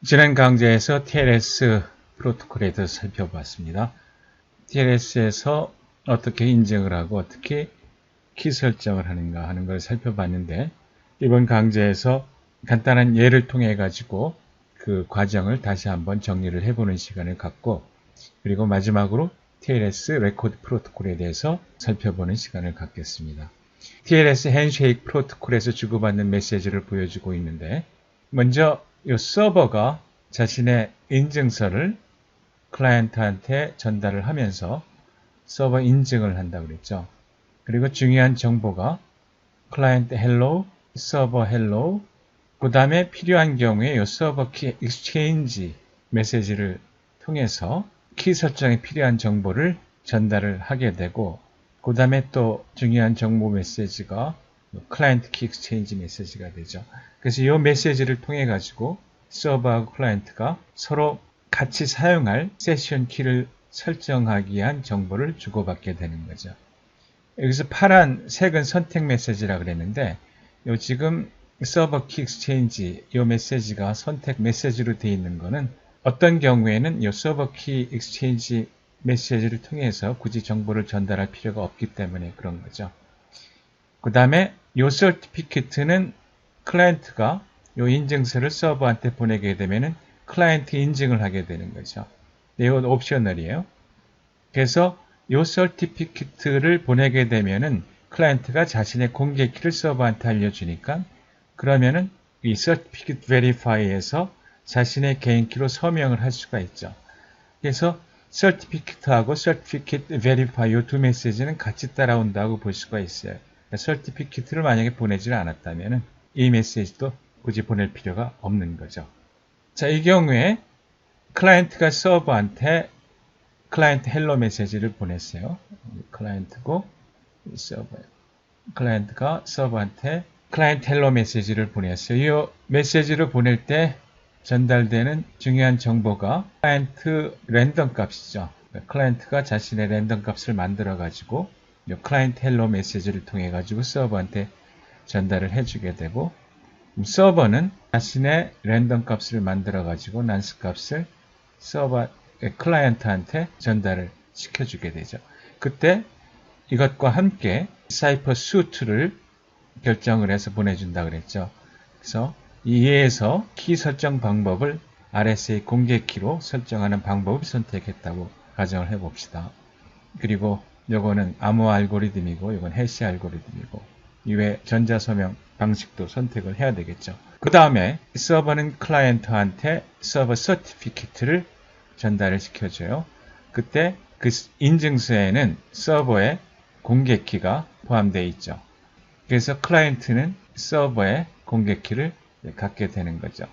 지난 강좌에서 TLS 프로토콜에 대해서 살펴봤습니다. TLS에서 어떻게 인증을 하고 어떻게 키 설정을 하는가 하는 걸 살펴봤는데, 이번 강좌에서 간단한 예를 통해 가지고 그 과정을 다시 한번 정리를 해보는 시간을 갖고, 그리고 마지막으로 TLS 레코드 프로토콜에 대해서 살펴보는 시간을 갖겠습니다. TLS 핸쉐이크 프로토콜에서 주고받는 메시지를 보여주고 있는데, 먼저 이 서버가 자신의 인증서를 클라이언트한테 전달을 하면서 서버 인증을 한다고 그랬죠. 그리고 중요한 정보가 클라이언트 헬로, 서버 헬로, 그 다음에 필요한 경우에 이 서버 키 익스체인지 메시지를 통해서 키 설정에 필요한 정보를 전달을 하게 되고, 그 다음에 또 중요한 정보 메시지가 클라이언트 키 익스체인지 메시지가 되죠. 그래서 이 메시지를 통해 가지고 서버하고 클라이언트가 서로 같이 사용할 세션 키를 설정하기 위한 정보를 주고받게 되는 거죠. 여기서 파란색은 선택 메시지라 그랬는데, 요 지금 서버 키 익스체인지 이 메시지가 선택 메시지로 되어 있는 거는 어떤 경우에는 이 서버 키 익스체인지 메시지를 통해서 굳이 정보를 전달할 필요가 없기 때문에 그런 거죠. 그 다음에 이 서티피케트는 클라이언트가 이 인증서를 서버한테 보내게 되면은 클라이언트 인증을 하게 되는 거죠. 이건 옵셔널이에요. 그래서 이 서티피케트를 보내게 되면은 클라이언트가 자신의 공개키를 서버한테 알려주니까, 그러면은 이 서티피케트 베리파이에서 자신의 개인키로 서명을 할 수가 있죠. 그래서 서티피케트하고 서티피케트 베리파이 이 두 메시지는 같이 따라온다고 볼 수가 있어요. 서티피케트를 만약에 보내지 않았다면 이 메시지도 굳이 보낼 필요가 없는 거죠. 자, 이 경우에 클라이언트가 서버한테 클라이언트 헬로 메시지를 보냈어요. 클라이언트고 서버예요. 클라이언트가 서버한테 클라이언트 헬로 메시지를 보냈어요. 이 메시지를 보낼 때 전달되는 중요한 정보가 클라이언트 랜덤 값이죠. 클라이언트가 자신의 랜덤 값을 만들어 가지고 클라이언트 헬로 메시지를 통해 가지고 서버한테 전달을 해주게 되고, 서버는 자신의 랜덤 값을 만들어 가지고 난스 값을 서버 클라이언트한테 전달을 시켜주게 되죠. 그때 이것과 함께 사이퍼 수트를 결정을 해서 보내준다 그랬죠. 그래서 이에서 키 설정 방법을 RSA 공개 키로 설정하는 방법을 선택했다고 가정을 해봅시다. 그리고 요거는 암호 알고리즘이고 이건 해시 알고리즘이고, 이외 전자서명 방식도 선택을 해야 되겠죠. 그 다음에 서버는 클라이언트한테 서버 서티피케트를 전달을 시켜줘요. 그때 그 인증서에는 서버의 공개키가 포함되어 있죠. 그래서 클라이언트는 서버의 공개키를 갖게 되는 거죠.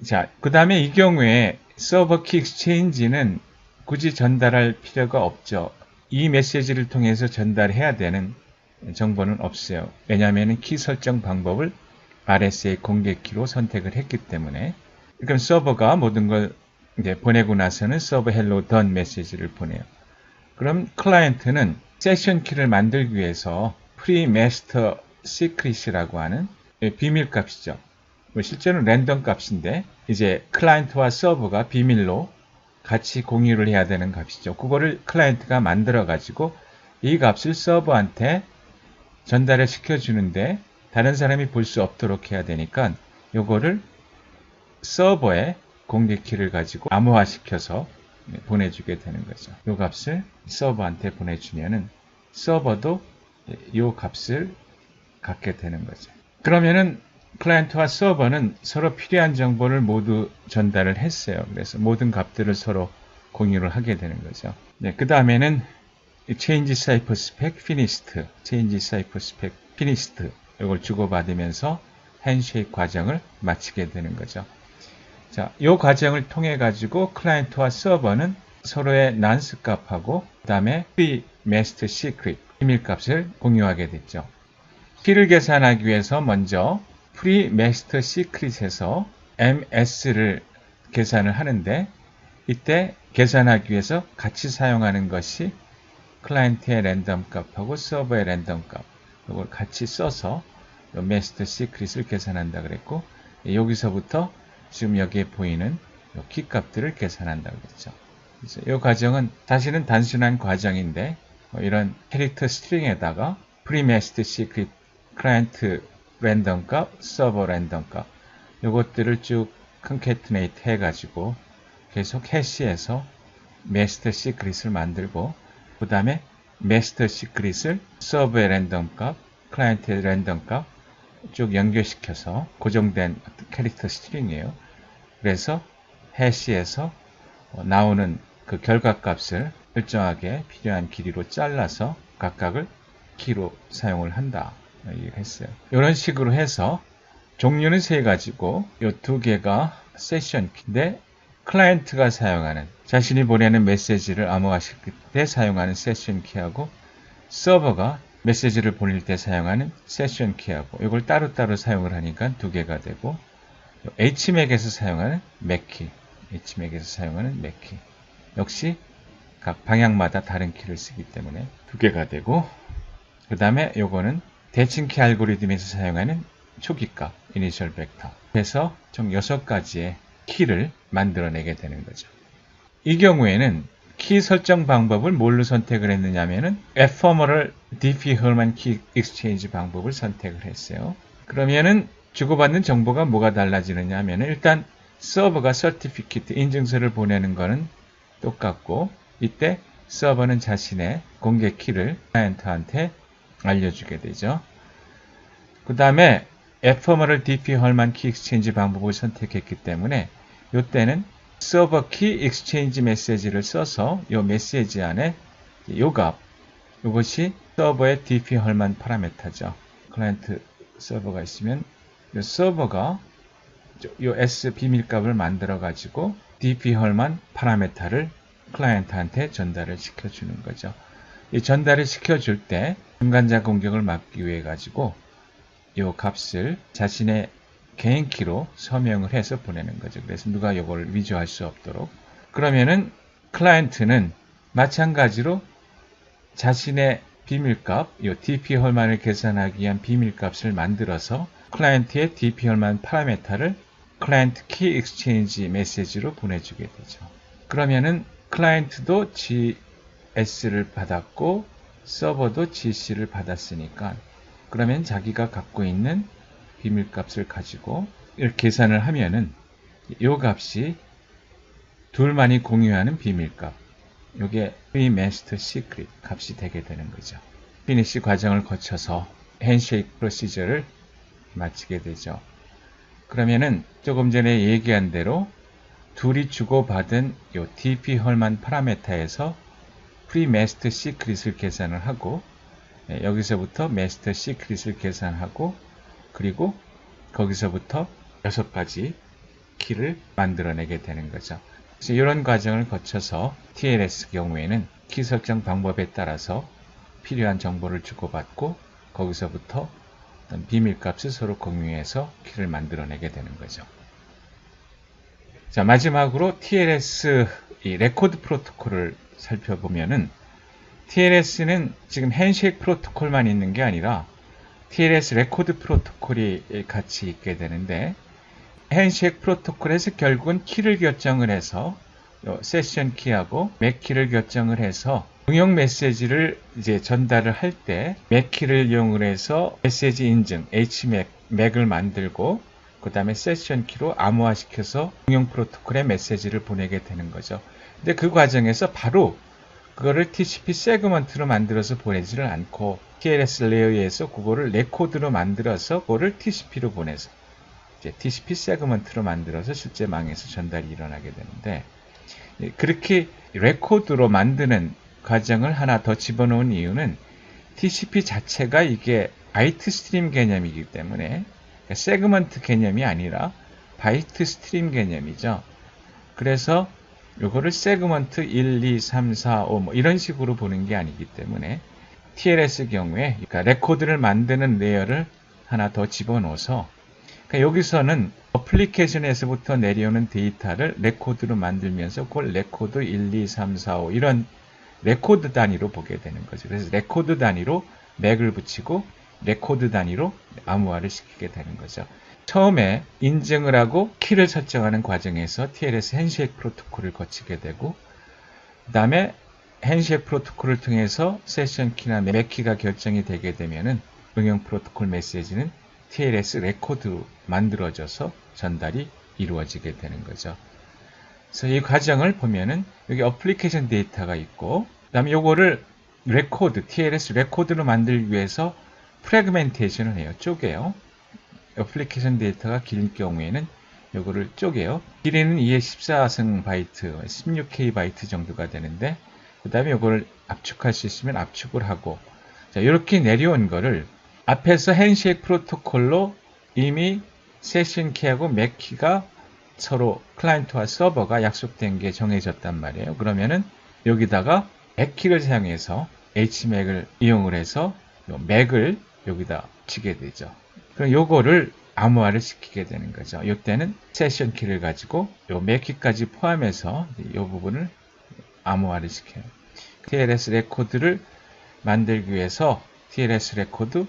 자, 그 다음에 이 경우에 서버 키 익스체인지는 굳이 전달할 필요가 없죠. 이 메시지를 통해서 전달해야 되는 정보는 없어요. 왜냐하면 키 설정 방법을 RSA 공개키로 선택을 했기 때문에. 그럼 서버가 모든 걸 이제 보내고 나서는 서버 헬로 던 메시지를 보내요. 그럼 클라이언트는 세션 키를 만들기 위해서 프리 마스터 시크릿이라고 하는 비밀 값이죠. 실제로는 랜덤 값인데 이제 클라이언트와 서버가 비밀로 같이 공유를 해야 되는 값이죠. 그거를 클라이언트가 만들어 가지고 이 값을 서버한테 전달을 시켜주는데 다른 사람이 볼 수 없도록 해야 되니까 요거를 서버에 공개키를 가지고 암호화시켜서 보내주게 되는 거죠. 이 값을 서버한테 보내주면은 서버도 이 값을 갖게 되는 거죠. 그러면은 클라이언트와 서버는 서로 필요한 정보를 모두 전달을 했어요. 그래서 모든 값들을 서로 공유를 하게 되는 거죠. 네, 그 다음에는 change cipher spec finished, change cipher spec finished 이걸 주고받으면서 핸쉐이크 과정을 마치게 되는 거죠. 자, 이 과정을 통해 가지고 클라이언트와 서버는 서로의 난스 값하고 그 다음에 free master secret 비밀 값을 공유하게 됐죠. 키를 계산하기 위해서 먼저 프리 마스터 시크릿에서 MS를 계산을 하는데, 이때 계산하기 위해서 같이 사용하는 것이 클라이언트의 랜덤 값하고 서버의 랜덤 값, 이걸 같이 써서 마스터 시크릿을 계산한다 그랬고, 여기서부터 지금 여기에 보이는 키 값들을 계산한다고 했죠. 그래서 이 과정은 사실은 단순한 과정인데 이런 캐릭터 스트링에다가 프리메스트 시크릿 클라이언트 랜덤 값, 서버 랜덤 값 이것들을 쭉 컨캐트네이트 해가지고 계속 해시해서 마스터 시크릿을 만들고 그 다음에 마스터 시크릿을 서버의 랜덤 값, 클라이언트의 랜덤 값 쭉 연결시켜서 고정된 캐릭터 스트링이에요. 그래서 해시에서 나오는 그 결과값을 일정하게 필요한 길이로 잘라서 각각을 키로 사용을 한다. 얘기를 했어요. 이런 식으로 해서 종류는 세 가지고 이 두 개가 세션 키인데 클라이언트가 사용하는 자신이 보내는 메시지를 암호화시킬 때 사용하는 세션 키하고 서버가 메시지를 보낼 때 사용하는 세션 키하고 이걸 따로따로 사용을 하니까 두 개가 되고 HMAC에서 사용하는 맥키 HMAC에서 사용하는 맥키 역시 각 방향마다 다른 키를 쓰기 때문에 두 개가 되고 그 다음에 요거는 대칭키 알고리즘에서 사용하는 초기값 이니셜 벡터 그래서 총 6가지의 키를 만들어내게 되는 거죠. 이 경우에는 키 설정 방법을 뭘로 선택을 했느냐면은 에퍼머럴 디피-헐만 키 익스체인지 방법을 선택을 했어요. 그러면은 주고받는 정보가 뭐가 달라지느냐 하면은 일단 서버가 서티피케이트 인증서를 보내는 거는 똑같고 이때 서버는 자신의 공개 키를 클라이언트한테 알려주게 되죠. 그 다음에 에퍼머럴 디피-헐만 키 익스체인지 방법을 선택했기 때문에 이때는 서버 키 익스체인지 메시지를 써서 이 메시지 안에 요 값, 이것이 서버의 디피-헐만 파라메터죠. 클라이언트 서버가 있으면 이 서버가 이 S 비밀값을 만들어 가지고 디피-헐만 파라메터를 클라이언트한테 전달을 시켜주는 거죠. 이 전달을 시켜줄 때 중간자 공격을 막기 위해 가지고 이 값을 자신의 개인키로 서명을 해서 보내는 거죠. 그래서 누가 이걸 위조할 수 없도록. 그러면은 클라이언트는 마찬가지로 자신의 비밀값, 이 DP-헐만을 계산하기 위한 비밀값을 만들어서 클라이언트의 DP-헐만 파라메터를 클라이언트 키 익스체인지 메시지로 보내주게 되죠. 그러면은 클라이언트도 GS를 받았고 서버도 GC를 받았으니까 그러면 자기가 갖고 있는 비밀값을 가지고 이렇게 계산을 하면은 이 값이 둘만이 공유하는 비밀값 이게 Master Secret 값이 되게 되는 거죠. 피니시 과정을 거쳐서 핸쉐이크 프로시저를 마치게 되죠. 그러면은 조금 전에 얘기한 대로 둘이 주고받은 이 DP-헐만 파라메터에서 프리메스터 시크릿을 계산을 하고 여기서부터 메스터 시크릿을 계산하고 그리고 거기서부터 6가지 키를 만들어내게 되는 거죠. 그래서 이런 과정을 거쳐서 TLS 경우에는 키 설정 방법에 따라서 필요한 정보를 주고받고 거기서부터 어떤 비밀값을 서로 공유해서 키를 만들어내게 되는 거죠. 자, 마지막으로 TLS 이 레코드 프로토콜을 살펴보면은 TLS는 지금 핸쉐이크 프로토콜만 있는 게 아니라 TLS 레코드 프로토콜이 같이 있게 되는데 핸쉐이크 프로토콜에서 결국은 키를 결정을 해서 세션 키하고 맥 키를 결정을 해서 응용 메시지를 이제 전달을 할 때 맥 키를 이용을 해서 메시지 인증 HMAC을 만들고 그 다음에 세션 키로 암호화시켜서 응용 프로토콜에 메시지를 보내게 되는 거죠. 근데 그 과정에서 바로 그거를 TCP 세그먼트로 만들어서 보내지를 않고 TLS 레이어에서 그거를 레코드로 만들어서 그거를 TCP로 보내서 이제 TCP 세그먼트로 만들어서 실제 망에서 전달이 일어나게 되는데 그렇게 레코드로 만드는 과정을 하나 더 집어넣은 이유는 TCP 자체가 이게 바이트 스트림 개념이기 때문에 세그먼트 개념이 아니라 바이트 스트림 개념이죠. 그래서 이거를 세그먼트 1, 2, 3, 4, 5 뭐 이런 식으로 보는 게 아니기 때문에 TLS 경우에 그러니까 레코드를 만드는 레이어를 하나 더 집어넣어서 그러니까 여기서는 어플리케이션에서부터 내려오는 데이터를 레코드로 만들면서 그걸 레코드 1, 2, 3, 4, 5 이런 레코드 단위로 보게 되는 거죠. 그래서 레코드 단위로 맥을 붙이고 레코드 단위로 암호화를 시키게 되는 거죠. 처음에 인증을 하고 키를 설정하는 과정에서 TLS 핸쉐이크 프로토콜을 거치게 되고, 그 다음에 핸쉐이크 프로토콜을 통해서 세션 키나 맥 키가 결정이 되게 되면은 응용 프로토콜 메시지는 TLS 레코드로 만들어져서 전달이 이루어지게 되는 거죠. 그래서 이 과정을 보면은 여기 어플리케이션 데이터가 있고, 그 다음에 요거를 레코드, TLS 레코드로 만들기 위해서 프래그멘테이션을 해요. 쪼개요. 어플리케이션 데이터가 길 경우에는 요거를 쪼개요. 길이는 2의 14성 바이트, 16K 바이트 정도가 되는데, 그 다음에 요거를 압축할 수 있으면 압축을 하고, 자, 이렇게 내려온 거를 앞에서 핸쉐이크 프로토콜로 이미 세션 키하고 맥 키가 서로 클라이언트와 서버가 약속된 게 정해졌단 말이에요. 그러면은 여기다가 맥 키를 사용해서 HMAC을 이용을 해서 맥을 여기다 치게 되죠. 그럼 요거를 암호화를 시키게 되는 거죠. 이때는 세션 키를 가지고 요 맥 키까지 포함해서 이 부분을 암호화를 시켜요. TLS 레코드를 만들기 위해서 TLS 레코드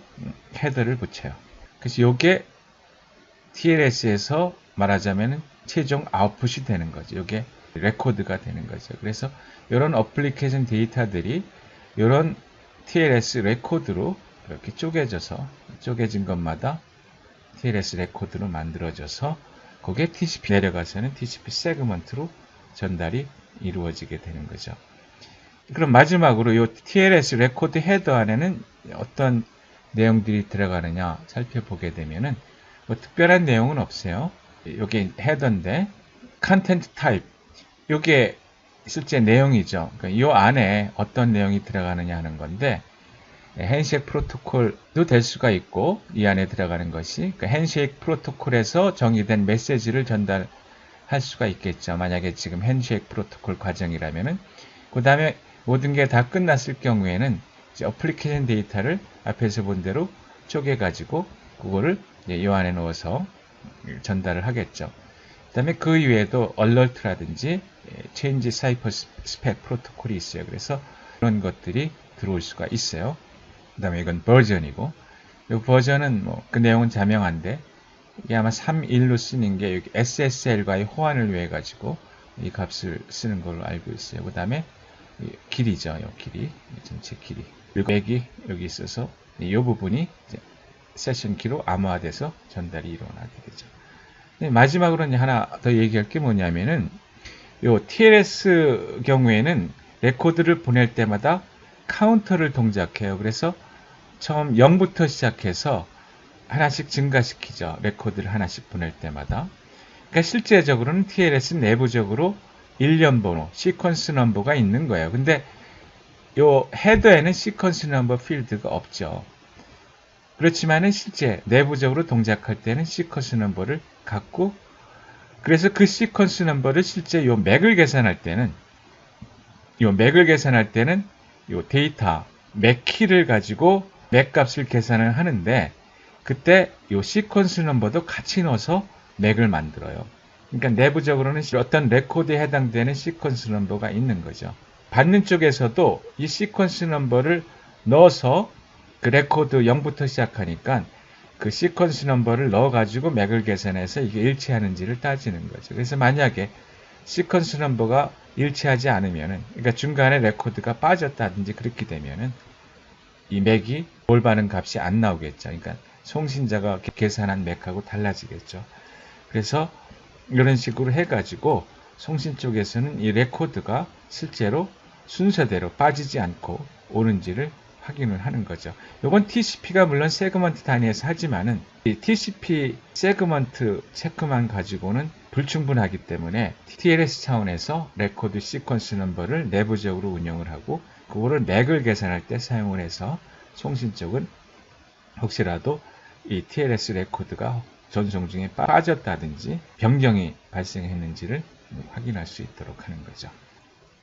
헤더를 붙여요. 그래서 요게 TLS에서 말하자면 최종 아웃풋이 되는 거죠. 요게 레코드가 되는 거죠. 그래서 이런 어플리케이션 데이터들이 이런 TLS 레코드로 이렇게 쪼개진 것마다 TLS 레코드로 만들어져서 거기에 TCP 내려가서는 TCP 세그먼트로 전달이 이루어지게 되는 거죠. 그럼 마지막으로 이 TLS 레코드 헤더 안에는 어떤 내용들이 들어가느냐 살펴보게 되면은 뭐 특별한 내용은 없어요. 이게 헤더인데 컨텐트 타입 이게 실제 내용이죠. 그러니까 이 안에 어떤 내용이 들어가느냐 하는 건데 핸쉐이크 프로토콜도 될 수가 있고 이 안에 들어가는 것이 그러니까 핸쉐이크 프로토콜에서 정의된 메시지를 전달할 수가 있겠죠. 만약에 지금 핸쉐이크 프로토콜 과정이라면은 그 다음에 모든 게 다 끝났을 경우에는 이제 어플리케이션 데이터를 앞에서 본 대로 쪼개가지고 그거를 이 안에 넣어서 전달을 하겠죠. 그 다음에 그 이외에도 얼러트라든지 체인지 사이퍼 스펙 프로토콜이 있어요. 그래서 그런 것들이 들어올 수가 있어요. 그 다음에 이건 버전이고 이 버전은 뭐 그 내용은 자명한데 이게 아마 3.1로 쓰는 게 여기 SSL과의 호환을 위해 가지고 이 값을 쓰는 걸로 알고 있어요. 그 다음에 길이죠. 이 길이 전체 길이 그리고 맥이 여기 있어서 이 부분이 이제 세션 키로 암호화돼서 전달이 일어나게 되죠. 마지막으로 하나 더 얘기할 게 뭐냐면은 요 TLS 경우에는 레코드를 보낼 때마다 카운터를 동작해요. 그래서 처음 0부터 시작해서 하나씩 증가시키죠. 레코드를 하나씩 보낼 때마다. 그러니까 실제적으로는 TLS 내부적으로 일련 번호, 시퀀스 넘버가 있는 거예요. 근데 요 헤더에는 시퀀스 넘버 필드가 없죠. 그렇지만은 실제 내부적으로 동작할 때는 시퀀스 넘버를 갖고 그래서 그 시퀀스 넘버를 실제 요 맥을 계산할 때는 요 데이터 맥 키를 가지고 맥 값을 계산을 하는데 그때 요 시퀀스 넘버도 같이 넣어서 맥을 만들어요. 그러니까 내부적으로는 어떤 레코드에 해당되는 시퀀스 넘버가 있는 거죠. 받는 쪽에서도 이 시퀀스 넘버를 넣어서 그 레코드 0부터 시작하니까 그 시퀀스 넘버를 넣어가지고 맥을 계산해서 이게 일치하는지를 따지는 거죠. 그래서 만약에 시퀀스 넘버가 일치하지 않으면은, 그러니까 중간에 레코드가 빠졌다든지 그렇게 되면은 이 맥이 올바른 값이 안 나오겠죠. 그러니까 송신자가 계산한 맥하고 달라지겠죠. 그래서 이런 식으로 해가지고 송신 쪽에서는 이 레코드가 실제로 순서대로 빠지지 않고 오는지를 확인을 하는 거죠. 이건 TCP가 물론 세그먼트 단위에서 하지만은 이 TCP 세그먼트 체크만 가지고는 불충분하기 때문에 TLS 차원에서 레코드 시퀀스 넘버를 내부적으로 운영을 하고 그거를 맥을 계산할 때 사용을 해서 송신 쪽은 혹시라도 이 TLS 레코드가 전송 중에 빠졌다든지 변경이 발생했는지를 확인할 수 있도록 하는 거죠.